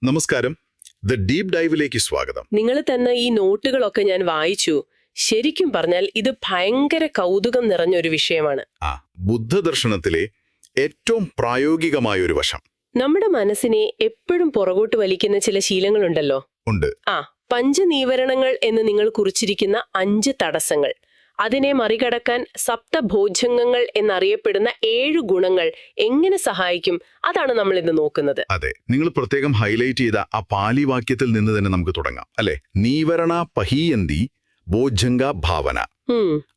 നമസ്കാരം. The deep ഡൈവിലേക്ക് സ്വാഗതം. നിങ്ങൾ തന്ന ഈ നോട്ടുകളൊക്കെ ഞാൻ വായിച്ചു. ശരിക്കും പറഞ്ഞാൽ ഇത് ഭയങ്കര കൗതുകം നിറഞ്ഞൊരു വിഷയമാണ്. ബുദ്ധദർശനത്തിലെ ഏറ്റവും പ്രായോഗികമായ ഒരു വശം. നമ്മുടെ മനസ്സിനെ എപ്പോഴും പുറകോട്ട് വലിക്കുന്ന ചില ശീലങ്ങളുണ്ടല്ലോ. ഉണ്ട്. പഞ്ചനീവരണങ്ങൾ എന്ന് നിങ്ങൾ കുറിച്ചിരിക്കുന്ന 5 തടസ്സങ്ങൾ, അതിനെ മറികടക്കാൻ സപ്തഭോജംഗങ്ങൾ എന്നറിയപ്പെടുന്ന 7 ഗുണങ്ങൾ എങ്ങനെ സഹായിക്കും? അതാണ് നമ്മൾ ഇന്ന് നോക്കുന്നത്. അതെ, നിങ്ങൾ പ്രത്യേകം ഹൈലൈറ്റ് ചെയ്ത ആ പാലി വാക്യത്തിൽ നിന്ന് തന്നെ നമുക്ക് തുടങ്ങാം, അല്ലെ? നീവരണ പഹീയന്തി ബോജംഗ ഭാവന.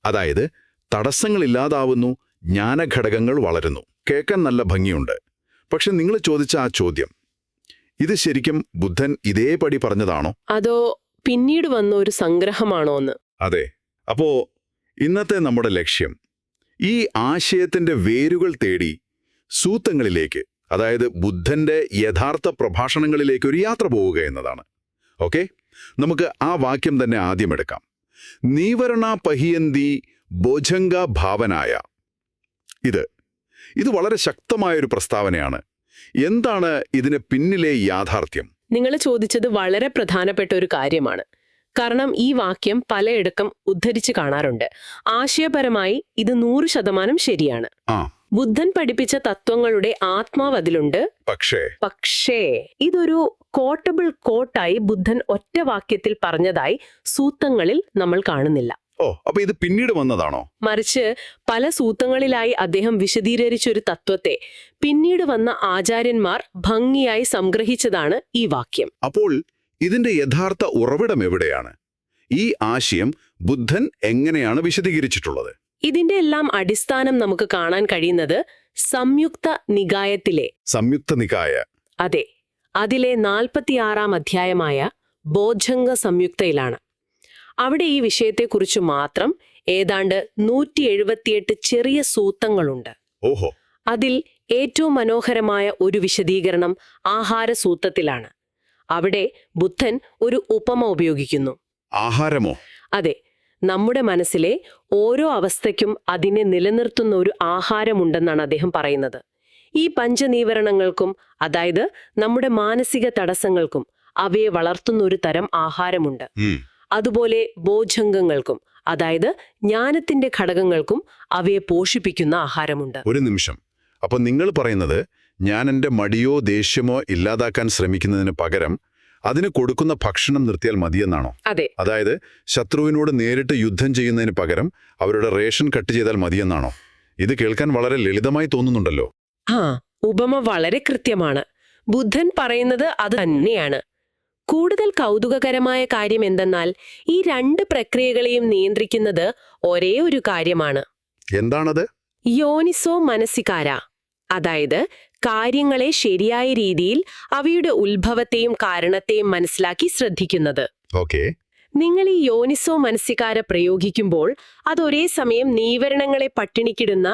അതായത് തടസ്സങ്ങളില്ലാതാവുന്നു, ജ്ഞാനഘടകങ്ങൾ വളരുന്നു. കേൾക്കാൻ നല്ല ഭംഗിയുണ്ട്. പക്ഷെ നിങ്ങൾ ചോദിച്ച ആ ചോദ്യം, ഇത് ശരിക്കും ബുദ്ധൻ ഇതേപടി പറഞ്ഞതാണോ, അതോ പിന്നീട് വന്ന ഒരു സംഗ്രഹമാണോ എന്ന്? അതെ. അപ്പോ ഇന്നത്തെ നമ്മുടെ ലക്ഷ്യം ഈ ആശയത്തിന്റെ വേരുകൾ തേടി സൂത്തങ്ങളിലേക്ക്, അതായത് ബുദ്ധന്റെ യഥാർത്ഥ പ്രഭാഷണങ്ങളിലേക്ക് ഒരു യാത്ര പോവുക എന്നതാണ്. ഓക്കെ, നമുക്ക് ആ വാക്യം തന്നെ ആദ്യം എടുക്കാം. നീവരണ പഹിയന്തി ബോജംഗ ഭാവനായ. ഇത് വളരെ ശക്തമായൊരു പ്രസ്താവനയാണ്. എന്താണ് ഇതിന് പിന്നിലെ യാഥാർത്ഥ്യം? നിങ്ങൾ ചോദിച്ചത് വളരെ പ്രധാനപ്പെട്ട ഒരു കാര്യമാണ്. കാരണം ഈ വാക്യം പലയിടത്തും ഉദ്ധരിച്ച് കാണാറുണ്ട്. ആശയപരമായി ഇത് 100% ശരിയാണ്. ബുദ്ധൻ പഠിപ്പിച്ച തത്വങ്ങളുടെ ആത്മാവ് അതിലുണ്ട്. പക്ഷേ ഇതൊരു കോട്ടബിൾ കോട്ടായി ബുദ്ധൻ ഒറ്റ വാക്യത്തിൽ പറഞ്ഞതായി സൂത്തങ്ങളിൽ നമ്മൾ കാണുന്നില്ല. അപ്പൊ ഇത് പിന്നീട് വന്നതാണോ? മറിച്ച് പല സൂത്തങ്ങളിലായി അദ്ദേഹം വിശദീകരിച്ചൊരു തത്വത്തെ പിന്നീട് വന്ന ആചാര്യന്മാർ ഭംഗിയായി സംഗ്രഹിച്ചതാണ് ഈ വാക്യം. അപ്പോൾ ഇതിന്റെ യഥാർത്ഥ ഉറവിടം എവിടെയാണ്? ഈ ആശയം ബുദ്ധൻ എങ്ങനെയാണ് വിശദീകരിച്ചിട്ടുള്ളത്? ഇതിന്റെ എല്ലാം അടിസ്ഥാനം നമുക്ക് കാണാൻ കഴിയുന്നത് സംയുക്ത നികായ. അതെ, അതിലെ 46-ാം അധ്യായമായ ബോധംഗ സംയുക്തയിലാണ്. അവിടെ ഈ വിഷയത്തെക്കുറിച്ച് മാത്രം ഏതാണ്ട് 178 ചെറിയ സൂത്തങ്ങളുണ്ട്. അതിൽ ഏറ്റവും മനോഹരമായ ഒരു വിശദീകരണം ആഹാരസൂത്രത്തിലാണ്. അവിടെ ബുദ്ധൻ ഒരു ഉപമ ഉപയോഗിക്കുന്നു. ആഹാരമോ? അതെ, നമ്മുടെ മനസ്സിലെ ഓരോ അവസ്ഥയ്ക്കും അതിനെ നിലനിർത്തുന്ന ഒരു ആഹാരമുണ്ടെന്നാണ് അദ്ദേഹം പറയുന്നത്. ഈ പഞ്ചനീവരണങ്ങൾക്കും, അതായത് നമ്മുടെ മാനസിക തടസ്സങ്ങൾക്കും അവയെ വളർത്തുന്ന ഒരു തരം ആഹാരമുണ്ട്. അതുപോലെ ബോധംഗങ്ങൾക്കും, അതായത് ജ്ഞാനത്തിന്റെ ഘടകങ്ങൾക്കും അവയെ പോഷിപ്പിക്കുന്ന ആഹാരമുണ്ട്. ഒരു നിമിഷം, അപ്പൊ നിങ്ങൾ പറയുന്നത് ഞാൻ എന്റെ മടിയോ ദേഷ്യമോ ഇല്ലാതാക്കാൻ ശ്രമിക്കുന്നതിന് പകരം അതിന് കൊടുക്കുന്ന ഭക്ഷണം നിർത്തിയാൽ മതിയെന്നാണോ? അതെ. അതായത് ശത്രുവിനോട് നേരിട്ട് യുദ്ധം ചെയ്യുന്നതിന് പകരം അവരുടെ റേഷൻ കട്ട് ചെയ്താൽ മതിയെന്നാണോ? ഇത് കേൾക്കാൻ വളരെ ലളിതമായി തോന്നുന്നുണ്ടല്ലോ. ഉപമ വളരെ കൃത്യമാണ്. ബുദ്ധൻ പറയുന്നത് അത് തന്നെയാണ്. കൂടുതൽ കൗതുകകരമായ കാര്യം എന്തെന്നാൽ ഈ 2 പ്രക്രിയകളെയും നിയന്ത്രിക്കുന്നത് ഒരേ ഒരു കാര്യമാണ്. എന്താണത്? യോനിസോ മനസികാര. അതായത് കാര്യങ്ങളെ ശരിയായ രീതിയിൽ അവയുടെ ഉത്ഭവത്തെയും കാരണത്തെയും മനസ്സിലാക്കി ശ്രദ്ധിക്കുന്നത്. നിങ്ങൾ ഈ യോനിസോ മനസികാര പ്രയോഗിക്കുമ്പോൾ അതൊരേ സമയം നീവരണങ്ങളെ പട്ടിണിക്കിടുന്ന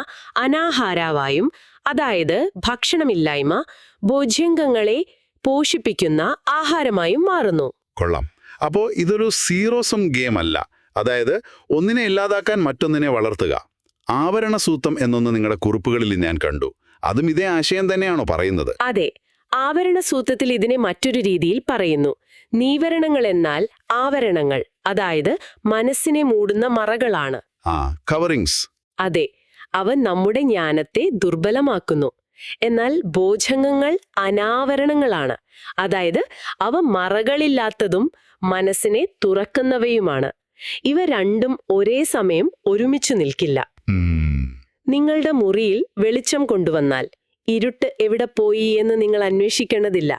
അനാഹാരാവായും, അതായത് ഭക്ഷണമില്ലായ്മ, ഭോജ്യംഗങ്ങളെ പോഷിപ്പിക്കുന്ന ആഹാരമായും മാറുന്നു. കൊള്ളാം. അപ്പോ ഇതൊരു സീറോസം ഗെയിം അല്ല. അതായത് ഒന്നിനെ ഇല്ലാതാക്കാൻ മറ്റൊന്നിനെ വളർത്തുക. ആവരണസൂത്രം എന്നൊന്ന് നിങ്ങളുടെ കുറിപ്പുകളിൽ ഞാൻ കണ്ടു. അതും ഇതേ ആശയം തന്നെയാണോ പറയുന്നത്? അതെ, ആവരണസൂത്രത്തിൽ ഇതിനെ മറ്റൊരു രീതിയിൽ പറയുന്നു. നീവരണങ്ങൾ എന്നാൽ ആവരണങ്ങൾ, അതായത് മനസ്സിനെ മൂടുന്ന മറകളാണ്. കവറിങ്സ്. അതെ, അവ നമ്മുടെ ജ്ഞാനത്തെ ദുർബലമാക്കുന്നു. എന്നാൽ ബോധംഗങ്ങൾ അനാവരണങ്ങളാണ്, അതായത് അവ മറകളില്ലാത്തതും മനസ്സിനെ തുറക്കുന്നവയുമാണ്. ഇവ രണ്ടും ഒരേ സമയം ഒരുമിച്ചു നിൽക്കില്ല. നിങ്ങളുടെ മുറിയിൽ വെളിച്ചം കൊണ്ടുവന്നാൽ ഇരുട്ട് എവിടെ പോയി എന്ന് നിങ്ങൾ അന്വേഷിക്കേണ്ടതില്ല.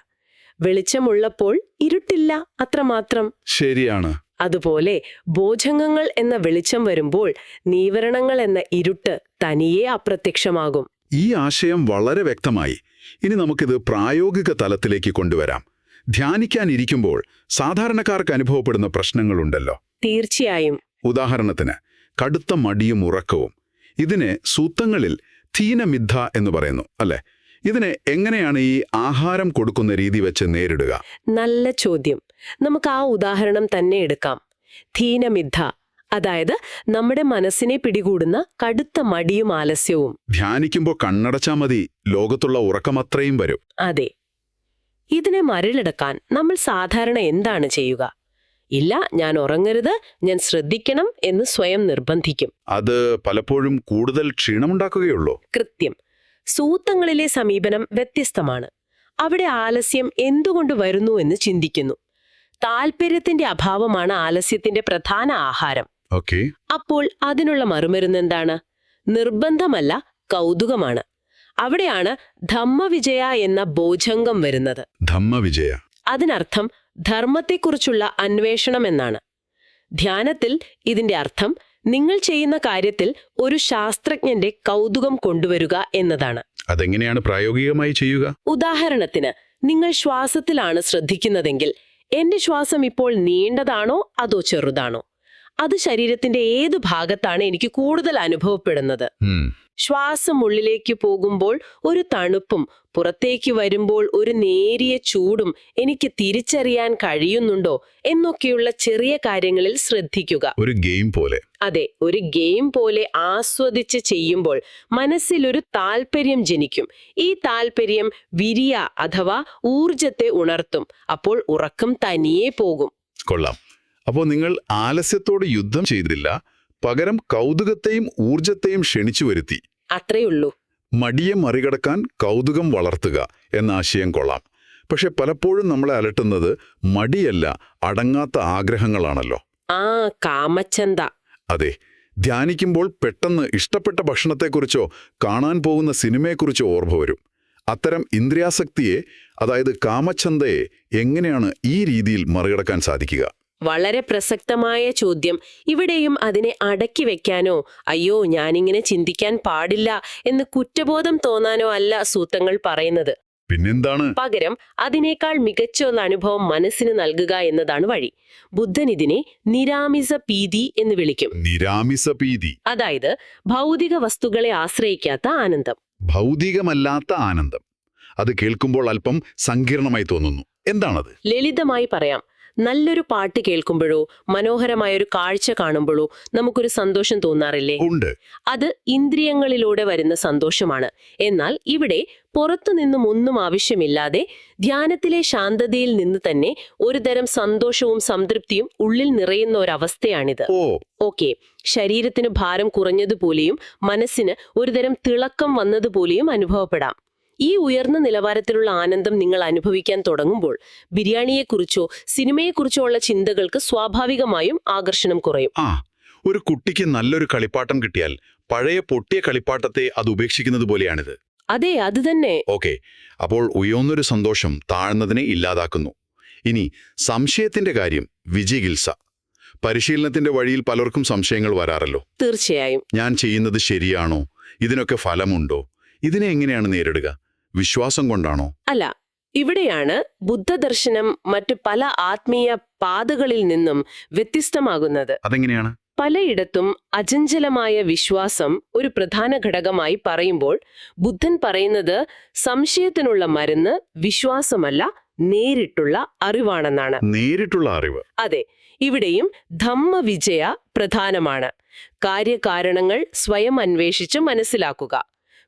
വെളിച്ചമുള്ളപ്പോൾ ഇരുട്ടില്ല, അത്രമാത്രം. ശരിയാണ്. അതുപോലെ ബോധംഗങ്ങൾ എന്ന വെളിച്ചം വരുമ്പോൾ നീവരണങ്ങൾ എന്ന ഇരുട്ട് തനിയെ അപ്രത്യക്ഷമാകും. ഈ ആശയം വളരെ വ്യക്തമായി. ഇനി നമുക്കിത് പ്രായോഗിക തലത്തിലേക്ക് കൊണ്ടുവരാം. ധ്യാനിക്കാനിരിക്കുമ്പോൾ സാധാരണക്കാർക്ക് അനുഭവപ്പെടുന്ന പ്രശ്നങ്ങളുണ്ടല്ലോ. തീർച്ചയായും. ഉദാഹരണത്തിന് കടുത്ത മടിയും ഉറക്കവും. ഇതിനെ സൂത്തങ്ങളിൽ തീനമിദ്ധ എന്ന് പറയുന്നു, അല്ലെ? ഇതിനെ എങ്ങനെയാണ് ഈ ആഹാരം കൊടുക്കുന്ന രീതി വെച്ച് നേരിടുക? നല്ല ചോദ്യം. നമുക്ക് ആ ഉദാഹരണം തന്നെ എടുക്കാം. തീനമിദ്ധ, അതായത് നമ്മുടെ മനസ്സിനെ പിടികൂടുന്ന കടുത്ത മടിയും ആലസ്യവും. ധ്യാനിക്കുമ്പോൾ കണ്ണടച്ചാ മതി, ലോകത്തുള്ള ഉറക്കമത്രയും വരും. അതെ. ഇതിനെ മറികടക്കാൻ നമ്മൾ സാധാരണ എന്താണ് ചെയ്യുക? ഇല്ല, ഞാൻ ഉറങ്ങരുത്, ഞാൻ ശ്രദ്ധിക്കണം എന്ന് സ്വയം നിർബന്ധിക്കും. അത് പലപ്പോഴും കൂടുതൽ ക്ഷീണമുണ്ടാക്കുകയുള്ളൂ. കൃത്യം. സൂത്തങ്ങളിലെ സമീപനം വ്യത്യസ്തമാണ്. അവിടെ ആലസ്യം എന്തുകൊണ്ട് വരുന്നു എന്ന് ചിന്തിക്കുന്നു. താൽപര്യത്തിന്റെ അഭാവമാണ് ആലസ്യത്തിന്റെ പ്രധാന ആഹാരം. ഓക്കെ. അപ്പോൾ അതിനുള്ള മറുമരുന്നെന്താണ്? നിർബന്ധമല്ല, കൗതുകമാണ്. അവിടെയാണ് ധമ്മവിജയ എന്ന ബോധംഗം വരുന്നത്. ധമ്മവിജയ. അതിനർത്ഥം ധർമ്മത്തെക്കുറിച്ചുള്ള അന്വേഷണം എന്നാണ്. ധ്യാനത്തിൽ ഇതിന്റെ അർത്ഥം നിങ്ങൾ ചെയ്യുന്ന കാര്യത്തിൽ ഒരു ശാസ്ത്രജ്ഞന്റെ കൗതുകം കൊണ്ടുവരിക എന്നതാണ്. അതെങ്ങനെയാണ് പ്രായോഗികമായി ചെയ്യുക? ഉദാഹരണത്തിന്, നിങ്ങൾ ശ്വാസത്തിലാണ് ശ്രദ്ധിക്കുന്നതെങ്കിൽ എന്റെ ശ്വാസം ഇപ്പോൾ നീണ്ടതാണോ അതോ ചെറുതാണോ? അത് ശരീരത്തിന്റെ ഏതു ഭാഗത്താണ് എനിക്ക് കൂടുതൽ അനുഭവപ്പെടുന്നത്? ശ്വാസം ഉള്ളിലേക്ക് പോകുമ്പോൾ ഒരു തണുപ്പും പുറത്തേക്ക് വരുമ്പോൾ ഒരു നേരിയ ചൂടും എനിക്ക് തിരിച്ചറിയാൻ കഴിയുന്നുണ്ടോ എന്നൊക്കെയുള്ള ചെറിയ കാര്യങ്ങളിൽ ശ്രദ്ധിക്കുക. ഒരു ഗെയിം പോലെ. അതെ, ഒരു ഗെയിം പോലെ ആസ്വദിച്ച് ചെയ്യുമ്പോൾ മനസ്സിലൊരു താൽപര്യം ജനിക്കും. ഈ താൽപര്യം വിരിയ അഥവാ ഊർജത്തെ ഉണർത്തും. അപ്പോൾ ഉറക്കം തനിയെ പോകും. കൊള്ളാം. അപ്പോൾ നിങ്ങൾ ആലസ്യത്തോട് യുദ്ധം ചെയ്തില്ല, പകരം കൗതുകത്തെയും ഊർജത്തെയും ക്ഷണിച്ചു വരുത്തി. അത്രയുള്ളൂ. മടിയെ മറികടക്കാൻ കൗതുകം വളർത്തുക എന്ന ആശയം കൊള്ളാം. പക്ഷെ പലപ്പോഴും നമ്മളെ അലട്ടുന്നത് മടിയല്ല, അടങ്ങാത്ത ആഗ്രഹങ്ങളാണല്ലോ. കാമച്ചന്ത. അതെ. ധ്യാനിക്കുമ്പോൾ പെട്ടെന്ന് ഇഷ്ടപ്പെട്ട ഭക്ഷണത്തെക്കുറിച്ചോ കാണാൻ പോകുന്ന സിനിമയെക്കുറിച്ചോ ഓർമ്മ വരും. അത്തരം ഇന്ദ്രിയാസക്തിയെ, അതായത് കാമച്ചന്തയെ, എങ്ങനെയാണ് ഈ രീതിയിൽ മറികടക്കാൻ സാധിക്കുക? വളരെ പ്രസക്തമായ ചോദ്യം. ഇവിടെയും അതിനെ അടക്കി വെക്കാനോ അയ്യോ ഞാനിങ്ങനെ ചിന്തിക്കാൻ പാടില്ല എന്ന് കുറ്റബോധം തോന്നാനോ അല്ല സൂത്രങ്ങൾ പറയുന്നത്. പിന്നെന്താണ്? പകരം അതിനേക്കാൾ മികച്ച ഒരു അനുഭവം മനസ്സിന് നൽകുക എന്നതാണ് വഴി. ബുദ്ധൻ ഇതിനെ നിരാമിസ പീതി എന്ന് വിളിക്കും. നിരാമിസ പീതി. അതായത് ഭൗതിക വസ്തുക്കളെ ആശ്രയിക്കാത്ത ആനന്ദം. ഭൗതികമല്ലാത്ത ആനന്ദം. അത് കേൾക്കുമ്പോൾ അല്പം സങ്കീർണമായി തോന്നുന്നു. എന്താണത്? ലളിതമായി പറയാം. നല്ലൊരു പാട്ട് കേൾക്കുമ്പോഴോ മനോഹരമായൊരു കാഴ്ച കാണുമ്പോഴോ നമുക്കൊരു സന്തോഷം തോന്നാറില്ലേ? ഉണ്ട്. അത് ഇന്ദ്രിയങ്ങളിലൂടെ വരുന്ന സന്തോഷമാണ്. എന്നാൽ ഇവിടെ പുറത്തുനിന്നും ഒന്നും ആവശ്യമില്ലാതെ ധ്യാനത്തിലെ ശാന്തതയിൽ നിന്ന് തന്നെ ഒരുതരം സന്തോഷവും സംതൃപ്തിയും ഉള്ളിൽ നിറയുന്ന ഒരവസ്ഥയാണിത്. ഓക്കെ, ശരീരത്തിന് ഭാരം കുറഞ്ഞതുപോലെയും മനസ്സിന് ഒരുതരം തിളക്കം വന്നതുപോലെയും അനുഭവപ്പെടാം. ഈ ഉയർന്ന നിലവാരത്തിലുള്ള ആനന്ദം നിങ്ങൾ അനുഭവിക്കാൻ തുടങ്ങുമ്പോൾ ബിരിയാണിയെക്കുറിച്ചോ സിനിമയെക്കുറിച്ചോ ഉള്ള ചിന്തകൾക്ക് സ്വാഭാവികമായും ആകർഷണം കുറയും. ഒരു കുട്ടിക്ക് നല്ലൊരു കളിപ്പാട്ടം കിട്ടിയാൽ പഴയ പൊട്ടിയ കളിപ്പാട്ടത്തെ അത് ഉപേക്ഷിക്കുന്നത് പോലെയാണിത്. അതെ, അത് തന്നെ. ഓക്കെ, അപ്പോൾ ഉയർന്നൊരു സന്തോഷം താഴ്ന്നതിനെ ഇല്ലാതാക്കുന്നു. ഇനി സംശയത്തിന്റെ കാര്യം. വിജിഗിൽസ. പരിശീലനത്തിന്റെ വഴിയിൽ പലർക്കും സംശയങ്ങൾ വരാറല്ലോ. തീർച്ചയായും. ഞാൻ ചെയ്യുന്നത് ശരിയാണോ? ഇതിനൊക്കെ ഫലമുണ്ടോ? ഇതിനെ എങ്ങനെയാണ് നേരിടുക? വിശ്വാസം കൊണ്ടാണോ? അല്ല. ഇവിടെയാണ് ബുദ്ധദർശനം മറ്റു പല ആത്മീയ പാതകളിൽ നിന്നും വ്യത്യസ്തമാകുന്നത്. അതെങ്ങനെയാണ്? പലയിടത്തും അചഞ്ചലമായ വിശ്വാസം ഒരു പ്രധാന ഘടകമായി പറയുമ്പോൾ ബുദ്ധൻ പറയുന്നത് സംശയത്തിനുള്ള മരുന്ന് വിശ്വാസമല്ല, നേരിട്ടുള്ള അറിവാണെന്നാണ്. നേരിട്ടുള്ള അറിവ്. അതെ. ഇവിടെയും ധമ്മവിജയ പ്രധാനമാണ്. കാര്യകാരണങ്ങൾ സ്വയം അന്വേഷിച്ച് മനസ്സിലാക്കുക.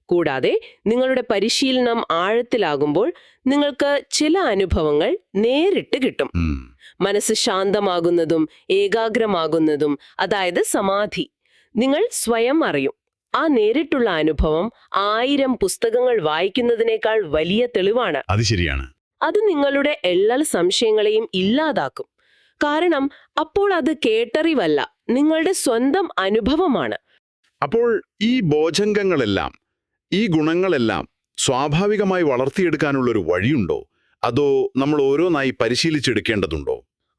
കൂടാതെ നിങ്ങളുടെ പരിശീലനം ആഴത്തിലാകുമ്പോൾ നിങ്ങൾക്ക് ചില അനുഭവങ്ങൾ നേരിട്ട് കിട്ടും. മനസ്സ് ശാന്തമാകുന്നതും ഏകാഗ്രമാകുന്നതും, അതായത് സമാധി, നിങ്ങൾ സ്വയം അറിയും. ആ നേരിട്ടുള്ള അനുഭവം 1000 പുസ്തകങ്ങൾ വായിക്കുന്നതിനേക്കാൾ വലിയ തെളിവാണ്. അത് ശരിയാണ്. അത് നിങ്ങളുടെ എല്ലാ സംശയങ്ങളെയും ഇല്ലാതാക്കും. കാരണം അപ്പോൾ അത് കേട്ടറിവല്ല, നിങ്ങളുടെ സ്വന്തം അനുഭവമാണ്. അപ്പോൾ ഈ ബോധംഗങ്ങളെല്ലാം, ഈ ഗുണങ്ങളെല്ലാം സ്വാഭാവികമായി വളർത്തിയെടുക്കാനുള്ളൊരു വഴിയുണ്ടോ? അതോ നമ്മൾ ഓരോന്നായി പരിശീലിച്ചെടുക്കേണ്ടതുണ്ടോ?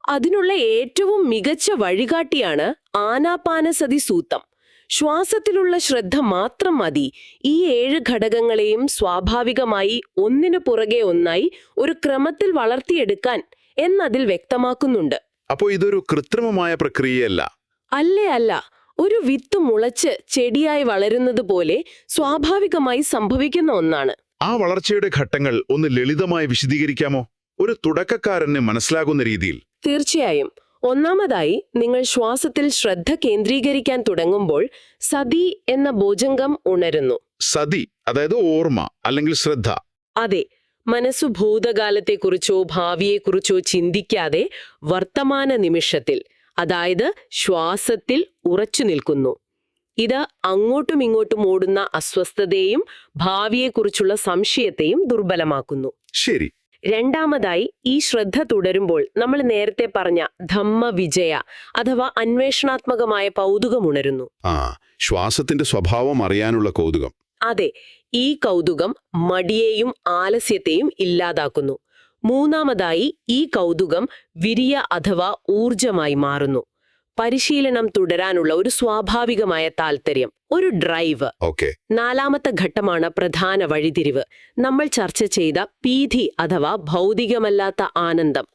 അതിനുള്ള ഏറ്റവും മികച്ച വഴികാട്ടിയാണ് ആനാപാനസതി സൂത്രം. ശ്വാസത്തിലുള്ള ശ്രദ്ധ മാത്രം മതി ഈ 7 ഘടകങ്ങളെയും സ്വാഭാവികമായി ഒന്നിനു പുറകെ ഒന്നായി ഒരു ക്രമത്തിൽ വളർത്തിയെടുക്കാൻ എന്നതിൽ വ്യക്തമാക്കുന്നുണ്ട്. അപ്പോൾ ഇതൊരു കൃത്രിമമായ പ്രക്രിയയല്ല. അല്ല. ഒരു വിത്ത് മുളച്ച് ചെടിയായി വളരുന്നത് പോലെ സ്വാഭാവികമായി സംഭവിക്കുന്ന ഒന്നാണ്. ആ വളർച്ചയുടെ ഘട്ടങ്ങൾ ഒന്ന് ലളിതമായി വിശദീകരിക്കാമോ? ഒരു തുടക്കക്കാരന് മനസ്സിലാകുന്ന രീതിയിൽ. തീർച്ചയായും. ഒന്നാമതായി, നിങ്ങൾ ശ്വാസത്തിൽ ശ്രദ്ധ കേന്ദ്രീകരിക്കാൻ തുടങ്ങുമ്പോൾ സതി എന്ന ബോധംഗം ഉണരുന്നു. സതി, അതായത് ഓർമ്മ അല്ലെങ്കിൽ ശ്രദ്ധ. അതെ. മനസ്സു ഭൂതകാലത്തെക്കുറിച്ചോ ഭാവിയെക്കുറിച്ചോ ചിന്തിക്കാതെ വർത്തമാന നിമിഷത്തിൽ, അതായത് ശ്വാസത്തിൽ ഉറച്ചു നിൽക്കുന്നു. ഇത് അങ്ങോട്ടും ഇങ്ങോട്ടും ഓടുന്ന അസ്വസ്ഥതയെയും ഭാവിയെക്കുറിച്ചുള്ള സംശയത്തെയും ദുർബലമാക്കുന്നു. ശരി. രണ്ടാമതായി, ഈ ശ്രദ്ധ തുടരുമ്പോൾ നമ്മൾ നേരത്തെ പറഞ്ഞ ധമ്മവിജയ അഥവാ അന്വേഷണാത്മകമായ കൗതുകമുണരുന്നു. ശ്വാസത്തിന്റെ സ്വഭാവം അറിയാനുള്ള കൗതുകം. അതെ, ഈ കൗതുകം മടിയെയും ആലസ്യത്തെയും ഇല്ലാതാക്കുന്നു. മൂന്നാമതായി, ഈ കൗതുകം വിരിയ അഥവാ ഊർജമായി മാറുന്നു. പരിശീലനം തുടരാനുള്ള ഒരു സ്വാഭാവികമായ താൽപര്യം, ഒരു ഡ്രൈവ്. നാലാമത്തെ ഘട്ടമാണ് പ്രധാന വഴിതിരിവ്. നമ്മൾ ചർച്ച ചെയ്ത പീധി അഥവാ ഭൗതികമല്ലാത്ത ആനന്ദം,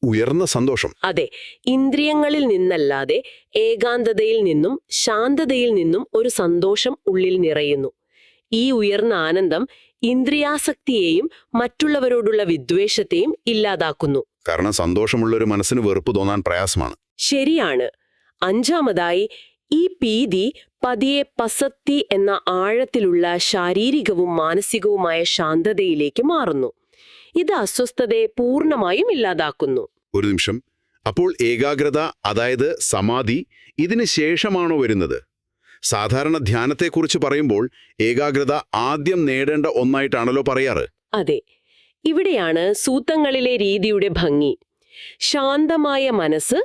ഉയർന്ന സന്തോഷം. അതെ, ഇന്ദ്രിയങ്ങളിൽ നിന്നല്ലാതെ ഏകാന്തതയിൽ നിന്നും ശാന്തതയിൽ നിന്നും ഒരു സന്തോഷം ഉള്ളിൽ നിറയുന്നു. ഈ ഉയർന്ന ആനന്ദം ഇന്ദ്രിയാസക്തിയെയും മറ്റുള്ളവരോടുള്ള വിദ്വേഷത്തെയും ഇല്ലാതാക്കുന്നു. കാരണം സന്തോഷമുള്ളൊരു മനസ്സിന് വെറുപ്പ് തോന്നാൻ പ്രയാസമാണ്. ശരിയാണ്. അഞ്ചാമതായി, ഈ പീതി പതിയെ പസത്തി എന്ന ആഴത്തിലുള്ള ശാരീരികവും മാനസികവുമായ ശാന്തതയിലേക്ക് മാറുന്നു. ഇത് അസ്വസ്ഥതയെ പൂർണ്ണമായും ഇല്ലാതാക്കുന്നു. ഒരു നിമിഷം, അപ്പോൾ ഏകാഗ്രത, അതായത് സമാധി, ഇതിന് ശേഷമാണോ വരുന്നത്? സാധാരണ ധ്യാനത്തെക്കുറിച്ച് പറയുമ്പോൾ ഏകാഗ്രത ആദ്യം നേടേണ്ട ഒന്നായിട്ടാണല്ലോ പറയാറ്. അതെ, ഇവിടെയാണ് സൂത്രങ്ങളിലെ രീതിയുടെ ഭംഗി. ശാന്തമായ മനസ്സ്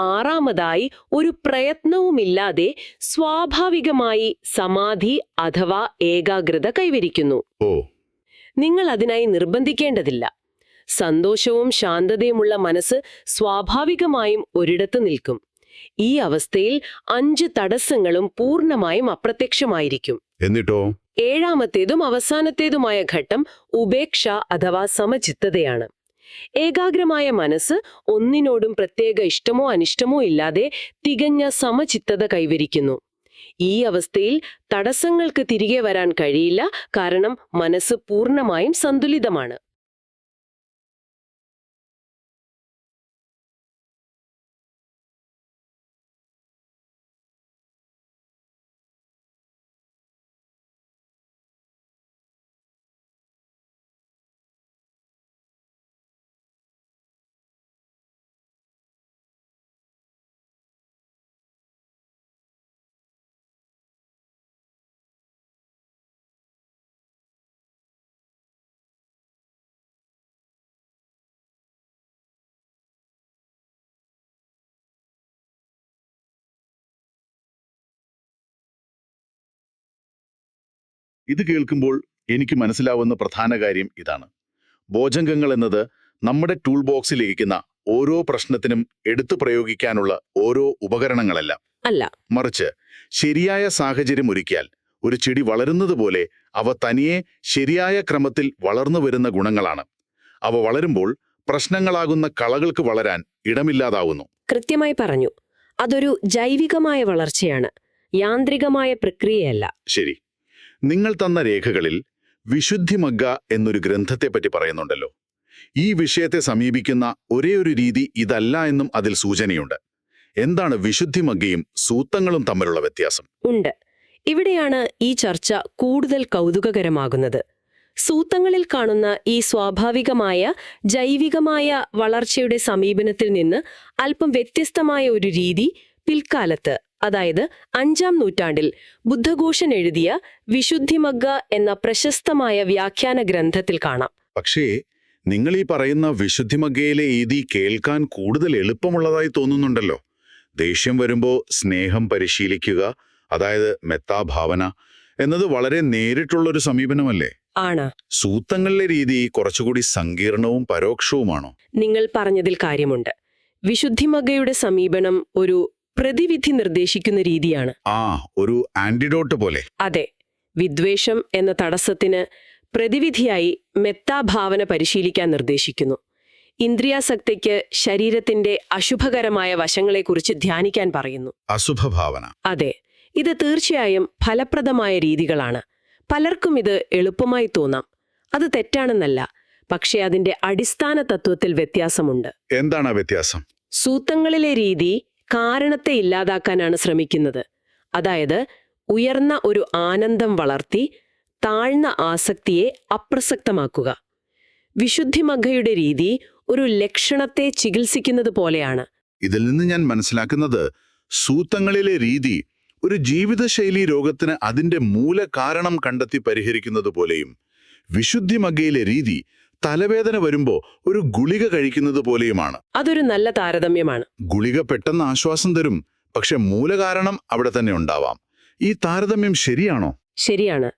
ആറാമതായി ഒരു പ്രയത്നവുമില്ലാതെ സ്വാഭാവികമായി സമാധി അഥവാ ഏകാഗ്രത കൈവരിക്കുന്നു. നിങ്ങൾ അതിനായി നിർബന്ധിക്കേണ്ടതില്ല. സന്തോഷവും ശാന്തതയുമുള്ള മനസ്സ് സ്വാഭാവികമായും ഒരിടത്ത് നിൽക്കും. ഈ അവസ്ഥയിൽ 5 തടസ്സങ്ങളും പൂർണ്ണമായും അപ്രത്യക്ഷമായിരിക്കും. എന്നിട്ടോ? ഏഴാമത്തേതും അവസാനത്തേതുമായ ഘട്ടം ഉപേക്ഷ അഥവാ സമചിത്തതയാണ്. ഏകാഗ്രമായ മനസ്സ് ഒന്നിനോടും പ്രത്യേക ഇഷ്ടമോ അനിഷ്ടമോ ഇല്ലാതെ തികഞ്ഞ സമചിത്തത കൈവരിക്കുന്നു. ഈ അവസ്ഥയിൽ തടസ്സങ്ങൾക്ക് തിരികെ വരാൻ കഴിയില്ല, കാരണം മനസ്സ് പൂർണ്ണമായും സന്തുലിതമാണ്. ഇത് കേൾക്കുമ്പോൾ എനിക്ക് മനസ്സിലാവുന്ന പ്രധാന കാര്യം ഇതാണ്. ബോധംഗങ്ങൾ എന്നത് നമ്മുടെ ടൂൾ ബോക്സിൽ ഇരിക്കുന്ന ഓരോ പ്രശ്നത്തിനും എടുത്തു പ്രയോഗിക്കാനുള്ള ഓരോ ഉപകരണങ്ങളല്ല. അല്ല, മറിച്ച് ശരിയായ സാഹചര്യം ഒരുക്കിയാൽ ഒരു ചെടി വളരുന്നത് പോലെ അവ തനിയെ ശരിയായ ക്രമത്തിൽ വളർന്നു വരുന്ന ഗുണങ്ങളാണ്. അവ വളരുമ്പോൾ പ്രശ്നങ്ങളാകുന്ന കളകൾക്ക് വളരാൻ ഇടമില്ലാതാവുന്നു. കൃത്യമായി പറഞ്ഞു. അതൊരു ജൈവികമായ വളർച്ചയാണ്, യാന്ത്രികമായ പ്രക്രിയയല്ല. ശരി. നിങ്ങൾ തന്ന രേഖകളിൽ വിശുദ്ധിമഗ്ഗ എന്നൊരു ഗ്രന്ഥത്തെപ്പറ്റി പറയുന്നുണ്ടല്ലോ. ഈ വിഷയത്തെ സമീപിക്കുന്ന ഒരേയൊരു രീതി ഇതല്ല എന്നും അതിൽ സൂചനയുണ്ട്. എന്താണ് വിശുദ്ധിമഗ്ഗയും സൂത്രങ്ങളും തമ്മിലുള്ള വ്യത്യാസം? ഉണ്ട്. ഇവിടെയാണ് ഈ ചർച്ച കൂടുതൽ കൗതുകകരമാകുന്നത്. സൂത്രങ്ങളിൽ കാണുന്ന ഈ സ്വാഭാവികമായ ജൈവികമായ വളർച്ചയുടെ സമീപനത്തിൽ നിന്ന് അല്പം വ്യത്യസ്തമായ ഒരു രീതി പിൽക്കാലത്ത്, അതായത് 5-ാം നൂറ്റാണ്ടിൽ ബുദ്ധഘോഷൻ എഴുതിയ വിശുദ്ധിമഗ്ഗ എന്ന പ്രശസ്തമായ വ്യാഖ്യാന ഗ്രന്ഥത്തിൽ കാണാം. പക്ഷേ നിങ്ങൾ ഈ പറയുന്ന വിശുദ്ധിമഗ്ഗയിലെ രീതി കേൾക്കാൻ കൂടുതൽ എളുപ്പമുള്ളതായി തോന്നുന്നുണ്ടല്ലോ. ദേഷ്യം വരുമ്പോൾ സ്നേഹം പരിശീലിക്കുക, അതായത് മെത്താഭാവന എന്നത് വളരെ നേരിട്ടുള്ളൊരു സമീപനമല്ലേ? ആണ്. സൂത്രങ്ങളിലെ രീതി കുറച്ചുകൂടി സങ്കീർണവും പരോക്ഷവുമാണോ? നിങ്ങൾ പറഞ്ഞതിൽ കാര്യമുണ്ട്. വിശുദ്ധിമഗ്ഗയുടെ സമീപനം ഒരു പ്രതിവിധി നിർദ്ദേശിക്കുന്ന രീതിയാണ്. ഒരു ആന്റിഡോട്ട് പോലെ. അതെ. വിദ്വേഷം എന്ന തടസ്സത്തിന് പ്രതിവിധിയായി മെത്താഭാവന പരിശീലിക്കാൻ നിർദ്ദേശിക്കുന്നു. ഇന്ദ്രിയാസക്തിക്ക് ശരീരത്തിന്റെ അശുഭകരമായ വശങ്ങളെക്കുറിച്ച് ധ്യാനിക്കാൻ പറയുന്നു. അശുഭഭാവന. അതെ. ഇത് തീർച്ചയായും ഫലപ്രദമായ രീതികളാണ്. പലർക്കും ഇത് എളുപ്പമായി തോന്നാം. അത് തെറ്റാണെന്നല്ല, പക്ഷേ അതിന്റെ അടിസ്ഥാന തത്വത്തിൽ വ്യത്യാസമുണ്ട്. എന്താണ് വ്യത്യാസം? സൂത്രങ്ങളിലെ രീതി കാരണത്തെ ഇല്ലാതാക്കാനാണ് ശ്രമിക്കുന്നത്. അതായത് ഉയർന്ന ഒരു ആനന്ദം വളർത്തി താഴ്ന്ന ആസക്തിയെ അപ്രസക്തമാക്കുക. വിശുദ്ധിമഗ്ഗയുടെ രീതി ഒരു ലക്ഷണത്തെ ചികിത്സിക്കുന്നത് പോലെയാണ്. ഇതിൽ നിന്ന് ഞാൻ മനസ്സിലാക്കുന്നത് സൂത്തങ്ങളിലെ രീതി ഒരു ജീവിതശൈലീ രോഗത്തിന് അതിന്റെ മൂലകാരണം കണ്ടെത്തി പരിഹരിക്കുന്നത് പോലെയും വിശുദ്ധിമഗ്ഗയിലെ രീതി തലവേദന വരുമ്പോ ഒരു ഗുളിക കഴിക്കുന്നത് പോലെയുമാണ്. അതൊരു നല്ല താരതമ്യമാണ്. ഗുളിക പെട്ടെന്ന് ആശ്വാസം തരും, പക്ഷെ മൂലകാരണം അവിടെ തന്നെ ഉണ്ടാവാം. ഈ താരതമ്യം ശരിയാണോ? ശരിയാണ്.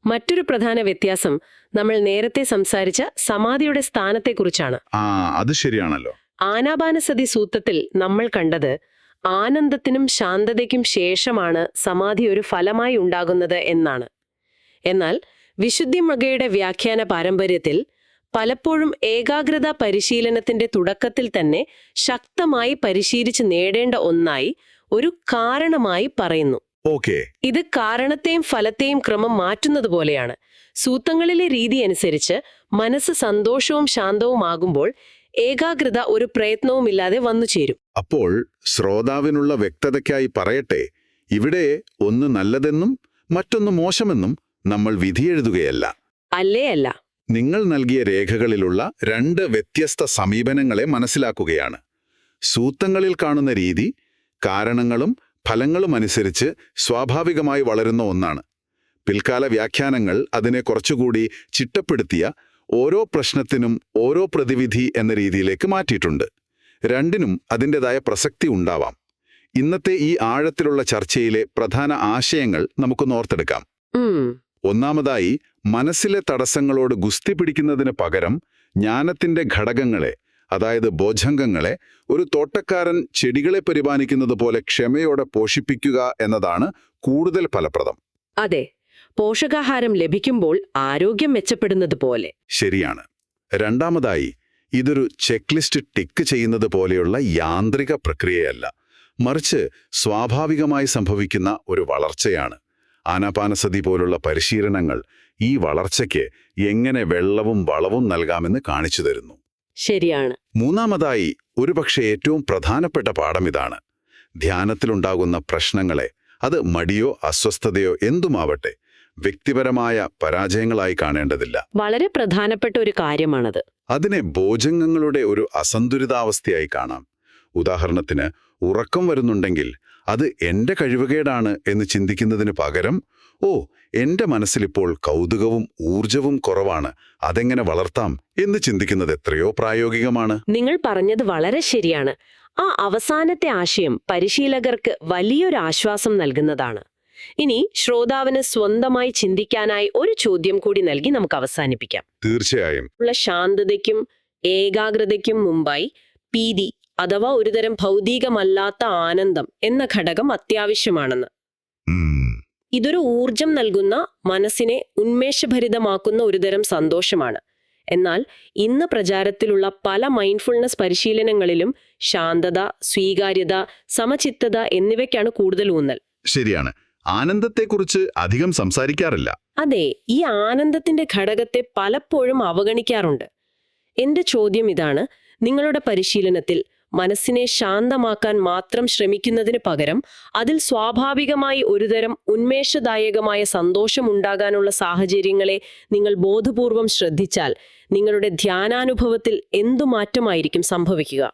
മറ്റൊരു പ്രധാന വ്യത്യാസം നമ്മൾ നേരത്തെ സംസാരിച്ച സമാധിയുടെ സ്ഥാനത്തെക്കുറിച്ചാണ്. അത് ശരിയാണല്ലോ. ആനാപാനസതി സൂത്രത്തിൽ നമ്മൾ കണ്ടത് ആനന്ദത്തിനും ശാന്തതയ്ക്കും ശേഷമാണ് സമാധി ഒരു ഫലമായി ഉണ്ടാകുന്നത് എന്നാണ്. എന്നാൽ വിശുദ്ധിമഗ്ഗയുടെ വ്യാഖ്യാന പാരമ്പര്യത്തിൽ പലപ്പോഴും ഏകാഗ്രത പരിശീലനത്തിന്റെ തുടക്കത്തിൽ തന്നെ ശക്തമായി പരിശീലിച്ച് നേടേണ്ട ഒന്നായി ഒരു കാരണമായി പറയുന്നു. ഇത് കാരണത്തെയും ഫലത്തെയും ക്രമം മാറ്റുന്നത് പോലെയാണ്. സൂത്രങ്ങളിലെ രീതി അനുസരിച്ച് മനസ്സ് സന്തോഷവും ശാന്തവുമാകുമ്പോൾ ഏകാഗ്രത ഒരു പ്രയത്നവുമില്ലാതെ വന്നു ചേരും. അപ്പോൾ ശ്രോതാവിനുള്ള വ്യക്തതയ്ക്കായി പറയട്ടെ, ഇവിടെ ഒന്ന് നല്ലതെന്നും മറ്റൊന്ന് മോശമെന്നും നമ്മൾ വിധിയെഴുതുകയല്ല. അല്ല. നിങ്ങൾ നൽകിയ രേഖകളിലുള്ള രണ്ട് വ്യത്യസ്ത സമീപനങ്ങളെ മനസ്സിലാക്കുകയാണ്. സൂത്രങ്ങളിൽ കാണുന്ന രീതി കാരണങ്ങളും ഫലങ്ങളും അനുസരിച്ച് സ്വാഭാവികമായി വളരുന്ന ഒന്നാണ്. പിൽക്കാല വ്യാഖ്യാനങ്ങൾ അതിനെ കുറച്ചുകൂടി ചിട്ടപ്പെടുത്തിയ ഓരോ പ്രശ്നത്തിനും ഓരോ പ്രതിവിധി എന്ന രീതിയിലേക്ക് മാറ്റിയിട്ടുണ്ട്. രണ്ടിനും അതിൻ്റെതായ പ്രസക്തി ഉണ്ടാവാം. ഇന്നത്തെ ഈ ആഴത്തിലുള്ള ചർച്ചയിലെ പ്രധാന ആശയങ്ങൾ നമുക്കൊന്ന് ഓർത്തെടുക്കാം. ഒന്നാമതായി, മനസ്സിലെ തടസ്സങ്ങളോട് ഗുസ്തി പിടിക്കുന്നതിന് പകരം ജ്ഞാനത്തിന്റെ ഘടകങ്ങളെ, അതായത് ബോധംഗങ്ങളെ ഒരു തോട്ടക്കാരൻ ചെടികളെ പരിപാലിക്കുന്നത് പോലെ ക്ഷമയോടെ പോഷിപ്പിക്കുക എന്നതാണ് കൂടുതൽ ഫലപ്രദം. അതെ, പോഷകാഹാരം ലഭിക്കുമ്പോൾ ആരോഗ്യം മെച്ചപ്പെടുന്നത് പോലെ. ശരിയാണ്. രണ്ടാമതായി, ഇതൊരു ചെക്ക്ലിസ്റ്റ് ടിക്ക് ചെയ്യുന്നത് പോലെയുള്ള യാന്ത്രിക പ്രക്രിയയല്ല, മറിച്ച് സ്വാഭാവികമായി സംഭവിക്കുന്ന ഒരു വളർച്ചയാണ്. ആനാപാനസതി പോലുള്ള പരിശീലനങ്ങൾ ഈ വളർച്ചയ്ക്ക് എങ്ങനെ വെള്ളവും വളവും നൽകാമെന്ന് കാണിച്ചു തരുന്നു. ശരിയാണ്. മൂന്നാമതായി, ഒരുപക്ഷെ ഏറ്റവും പ്രധാനപ്പെട്ട പാഠം ഇതാണ്. ധ്യാനത്തിലുണ്ടാകുന്ന പ്രശ്നങ്ങളെ, അത് മടിയോ അസ്വസ്ഥതയോ എന്തുമാവട്ടെ, വ്യക്തിപരമായ പരാജയങ്ങളായി കാണേണ്ടതില്ല. വളരെ പ്രധാനപ്പെട്ട ഒരു കാര്യമാണത്. അതിനെ ബോധംഗങ്ങളുടെ ഒരു അസന്തുലിതാവസ്ഥയായി കാണാം. ഉദാഹരണത്തിന്, ഉറക്കം വരുന്നുണ്ടെങ്കിൽ അത് എന്റെ കഴിവുകേടാണ് എന്ന് ചിന്തിക്കുന്നതിന് പകരം, എന്റെ മനസ്സിലിപ്പോൾ കൗതുകവും ഊർജവും കുറവാണ്, അതെങ്ങനെ വളർത്താം എന്ന് ചിന്തിക്കുന്നത് എത്രയോ പ്രായോഗികമാണ്. നിങ്ങൾ പറഞ്ഞത് വളരെ ശരിയാണ്. ആ അവസാനത്തെ ആശയം പരിശീലകർക്ക് വലിയൊരു ആശ്വാസം നൽകുന്നതാണ്. ഇനി ശ്രോതാവിന് സ്വന്തമായി ചിന്തിക്കാനായി ഒരു ചോദ്യം കൂടി നൽകി നമുക്ക് അവസാനിപ്പിക്കാം. തീർച്ചയായും. ഉള്ള ശാന്തതയ്ക്കും ഏകാഗ്രതയ്ക്കും മുമ്പായി പീതി അഥവാ ഒരുതരം ഭൗതികമല്ലാത്ത ആനന്ദം എന്ന ഘടകം അത്യാവശ്യമാണെന്ന്. ഇതൊരു ഊർജം നൽകുന്ന, മനസ്സിനെ ഉന്മേഷഭരിതമാക്കുന്ന ഒരുതരം സന്തോഷമാണ്. എന്നാൽ ഇന്ന് പ്രചാരത്തിലുള്ള പല മൈൻഡ്ഫുൾനെസ് പരിശീലനങ്ങളിലും ശാന്തത, സ്വീകാര്യത, സമചിത്തത എന്നിവയ്ക്കാണ് കൂടുതൽ ഊന്നൽ. ശരിയാണ്. ആനന്ദത്തെക്കുറിച്ച് അധികം സംസാരിക്കാറില്ല. അതെ, ഈ ആനന്ദത്തിന്റെ ഘടകത്തെ പലപ്പോഴും അവഗണിക്കാറുണ്ട്. എന്റെ ചോദ്യം ഇതാണ്: നിങ്ങളുടെ പരിശീലനത്തിൽ മനസ്സിനെ ശാന്തമാക്കാൻ മാത്രം ശ്രമിക്കുന്നതിന് പകരം അതിൽ സ്വാഭാവികമായി ഒരുതരം ഉന്മേഷദായകമായ സന്തോഷമുണ്ടാകാനുള്ള സാഹചര്യങ്ങളെ നിങ്ങൾ ബോധപൂർവം ശ്രദ്ധിച്ചാൽ നിങ്ങളുടെ ധ്യാനാനുഭവത്തിൽ എന്തു മാറ്റമായിരിക്കും സംഭവിക്കുക?